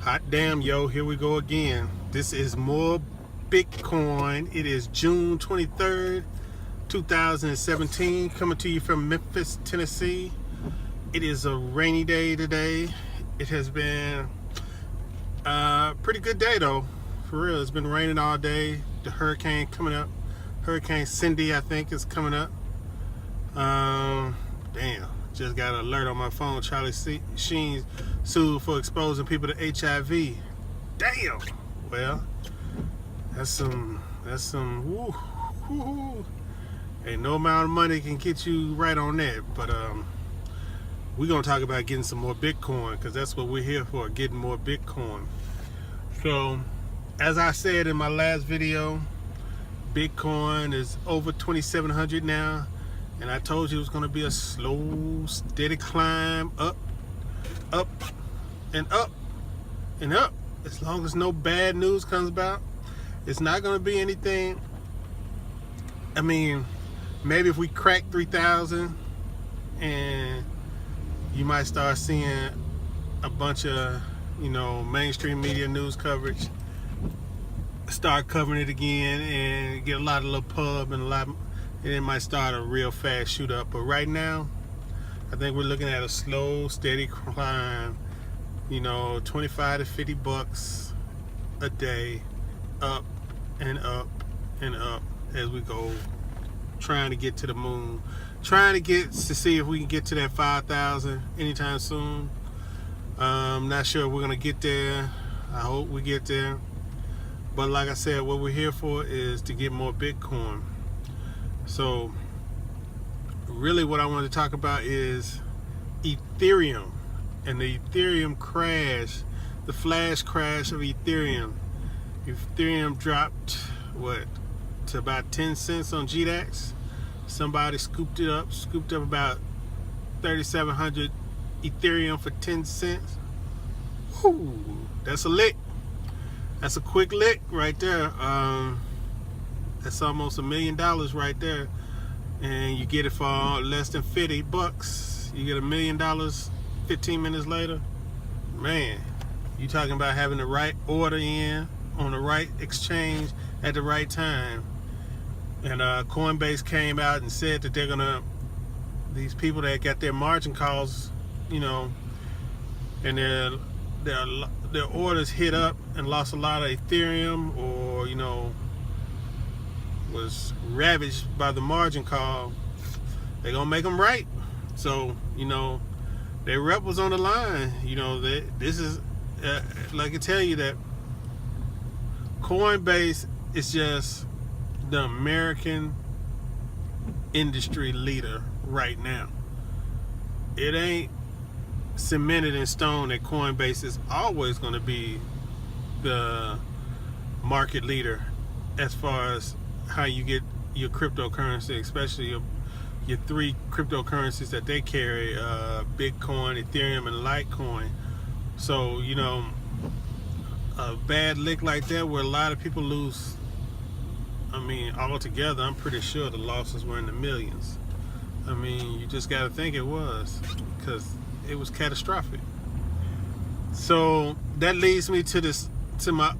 Hot damn, yo, here we go again. This is more Bitcoin. It is June 23rd, 2017, coming to you from Memphis, Tennessee. It is a rainy day today. It has been a pretty good day, though. For real, it's been raining all day. The hurricane coming up. Hurricane Cindy, I think, is coming up. Damn. Just got an alert on my phone. Charlie Sheen sued for exposing people to HIV. Damn. Well, that's some. Woo, woo. Ain't no amount of money can get you right on that. But we're gonna talk about getting some more Bitcoin, because that's what we're here for, getting more Bitcoin. So, as I said in my last video, Bitcoin is over 2,700 now. And I told you it was going to be a slow, steady climb up, and up, and up. As long as no bad news comes about, it's not going to be anything. I mean, maybe if we crack 3,000, and you might start seeing a bunch of, mainstream media news coverage start covering it again, and get a lot of little pub and and it might start a real fast shoot up. But right now, I think we're looking at a slow, steady climb, 25 to 50 bucks a day, up and up and up as we go, trying to get to the moon, trying to see if we can get to that 5,000 anytime soon. Not sure if we're gonna get there. I hope we get there. But like I said, what we're here for is to get more Bitcoin. So really what I want to talk about is Ethereum and the Ethereum crash, the flash crash of Ethereum. Ethereum dropped to about 10 cents on GDAX. Somebody scooped up about 3,700 Ethereum for 10 cents. Whoo, that's a lick. That's a quick lick right there. That's almost $1 million right there, and you get it for less than 50 bucks. You get $1 million 15 minutes later. Man, you talking about having the right order in on the right exchange at the right time. And Coinbase came out and said that they're gonna, these people that got their margin calls, and their orders hit up and lost a lot of Ethereum, or was ravaged by the margin call, they're gonna make them right. So their rep was on the line. This is like I tell you that Coinbase is just the American industry leader right now. It ain't cemented in stone that Coinbase is always going to be the market leader as far as how you get your cryptocurrency, especially your three cryptocurrencies that they carry, Bitcoin, Ethereum, and Litecoin. So a bad lick like that where a lot of people lose, altogether, I'm pretty sure the losses were in the millions. You just got to think it was, because it was catastrophic. So that leads me to my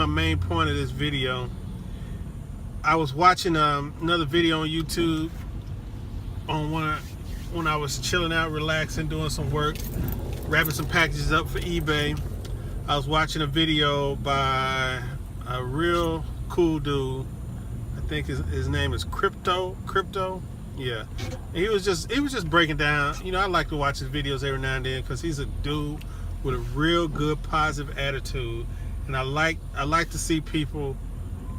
main point of this video. I was watching another video on YouTube when I was chilling out, relaxing, doing some work, wrapping some packages up for eBay. I was watching a video by a real cool dude. I think his name is Crypto. Yeah. And he was just breaking down. I like to watch his videos every now and then, because he's a dude with a real good positive attitude, and I like to see people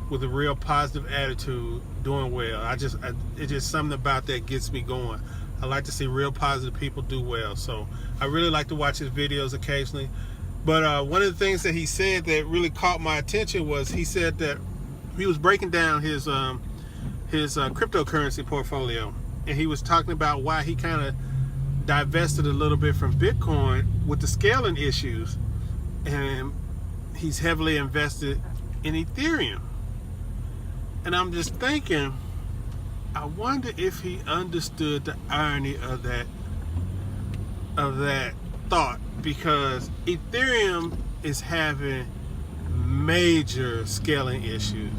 with a real positive attitude doing well. It's just something about that gets me going. I like to see real positive people do well. So I really like to watch his videos occasionally. But one of the things that he said that really caught my attention was, he said that he was breaking down his cryptocurrency portfolio, and he was talking about why he kind of divested a little bit from Bitcoin with the scaling issues, and he's heavily invested in Ethereum. And I'm just thinking, I wonder if he understood the irony of that thought, because Ethereum is having major scaling issues.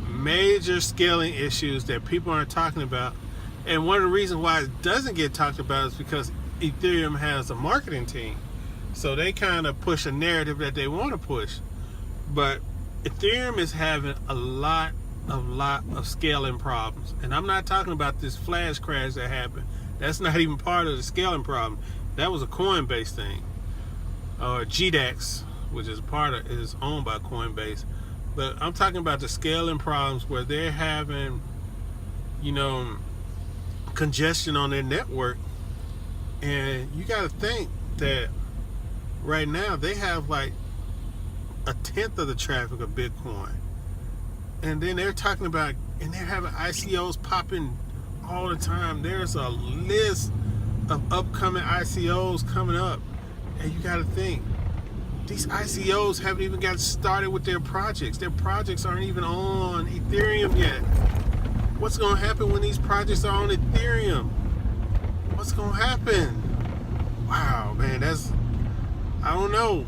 Major scaling issues that people aren't talking about. And one of the reasons why it doesn't get talked about is because Ethereum has a marketing team. So they kind of push a narrative that they want to push. But Ethereum is having a lot of scaling problems. And I'm not talking about this flash crash that happened. That's not even part of the scaling problem. That was a Coinbase thing. Or GDAX, which is owned by Coinbase. But I'm talking about the scaling problems where they're having, congestion on their network. And you got to think that right now they have like 1/10 of the traffic of Bitcoin. And then they're talking about, and they're having ICOs popping all the time. There's a list of upcoming ICOs coming up. And you got to think, these ICOs haven't even got started with their projects. Their projects aren't even on Ethereum yet. What's going to happen when these projects are on Ethereum? What's going to happen? Wow, man, I don't know.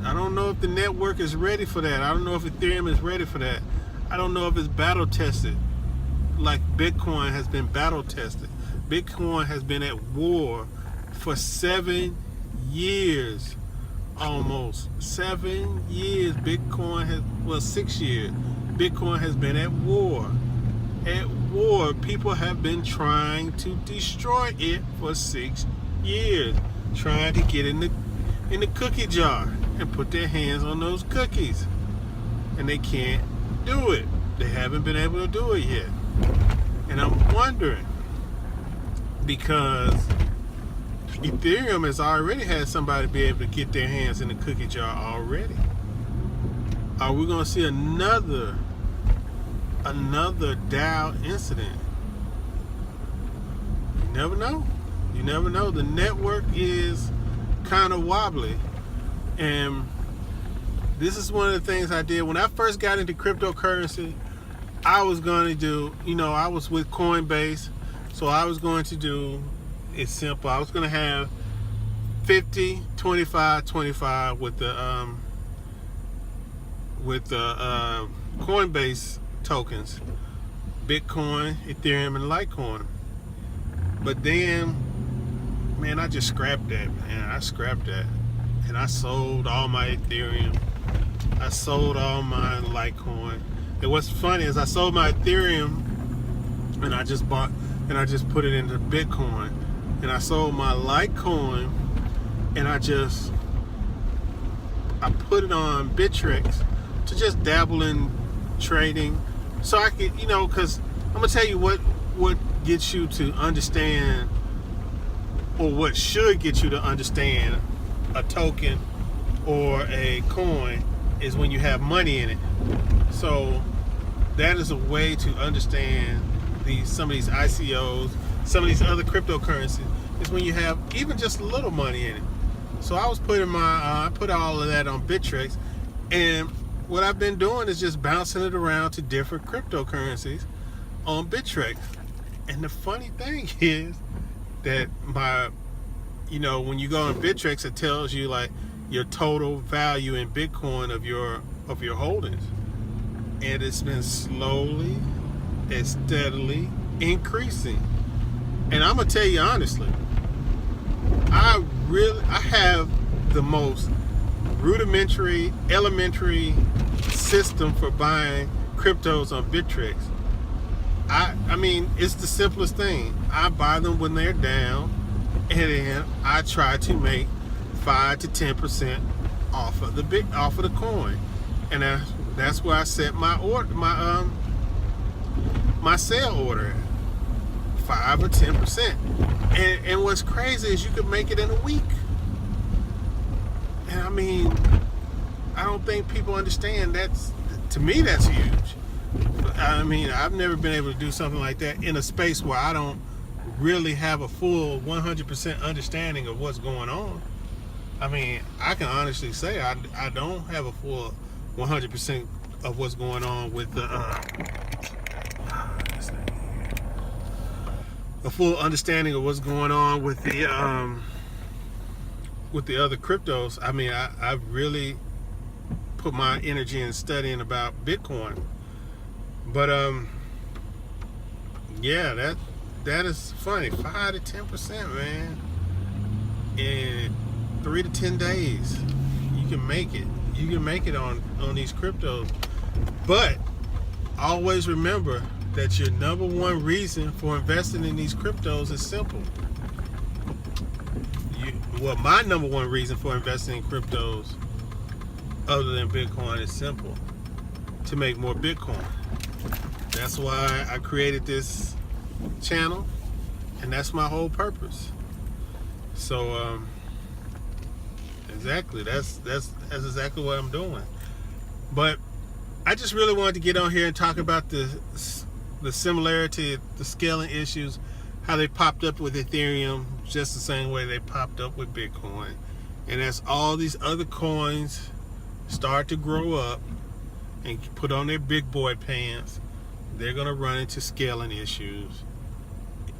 I don't know if the network is ready for that. I don't know if Ethereum is ready for that. I don't know if it's battle tested like Bitcoin has been battle tested. Bitcoin has been at war for 7 years. Almost 7 years. 6 years. Bitcoin has been at war. At war. People have been trying to destroy it for 6 years. Trying to get in the cookie jar and put their hands on those cookies. And they can't do it. They haven't been able to do it yet. And I'm wondering, because Ethereum has already had somebody be able to get their hands in the cookie jar already. Are we going to see another DAO incident? You never know. You never know. The network is kind of wobbly. And this is one of the things I did when I first got into cryptocurrency. I was going to do, I was with Coinbase, so I was going to do, it's simple. I was going to have 50, 25, 25 with the Coinbase tokens, Bitcoin, Ethereum, and Litecoin. But then, man, I just scrapped that, man. I scrapped that. And I sold all my Ethereum. I sold all my Litecoin. And what's funny is I sold my Ethereum and I just put it into Bitcoin. And I sold my Litecoin and I put it on Bittrex to just dabble in trading. So I could, because I'm going to tell you what gets you to understand, or what should get you to understand a token or a coin is when you have money in it. So that is a way to understand some of these ICOs, some of these other cryptocurrencies, is when you have even just a little money in it. So I was putting I put all of that on Bittrex, and what I've been doing is just bouncing it around to different cryptocurrencies on Bittrex. And the funny thing is that when you go on Bittrex, it tells you like your total value in Bitcoin of your holdings. And it's been slowly and steadily increasing. And I'm gonna tell you honestly, I have the most elementary system for buying cryptos on Bittrex. I mean, it's the simplest thing. I buy them when they're down, and then I try to make 5 to 10% off of the coin, and that's where I set my sale order, 5 or 10%. And what's crazy is you could make it in a week. And I mean, I don't think people understand to me that's huge. I mean, I've never been able to do something like that in a space where I don't really have a full 100% understanding of what's going on. I mean, I can honestly say I don't have a full 100% of what's going on with a full understanding of what's going on with the with the other cryptos, I mean, I really put my energy in studying about Bitcoin. But yeah, that is funny. 5 to 10%, man. In 3 to 10 days, you can make it. You can make it on these cryptos. But always remember that your number one reason for investing in these cryptos is simple. My number one reason for investing in cryptos other than Bitcoin is simple: to make more Bitcoin. That's why I created this channel, and that's my whole purpose. So exactly, that's exactly what I'm doing. But I just really wanted to get on here and talk about the similarity, the scaling issues, how they popped up with Ethereum just the same way they popped up with Bitcoin. And as all these other coins start to grow up and put on their big boy pants, they're going to run into scaling issues.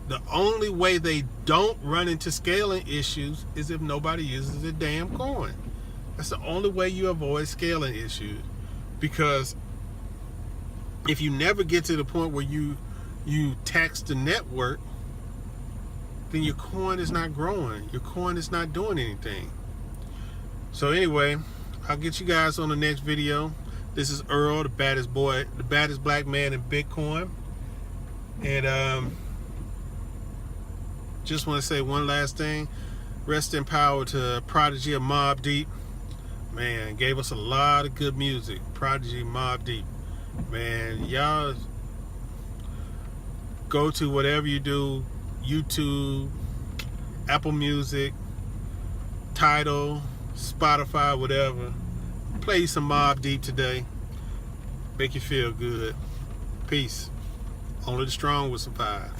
The only way they don't run into scaling issues is if nobody uses the damn coin. That's the only way you avoid scaling issues. Because if you never get to the point where you tax the network, then your coin is not growing. Your coin is not doing anything. So anyway, I'll get you guys on the next video. This is Earl, the baddest boy, the baddest black man in Bitcoin. And just want to say one last thing. Rest in power to Prodigy of Mobb Deep. Man, gave us a lot of good music. Prodigy, Mobb Deep. Man, y'all go to whatever you do, YouTube, Apple Music, Tidal, Spotify, whatever. Play some Mobb Deep today. Make you feel good. Peace. Only the strong will survive.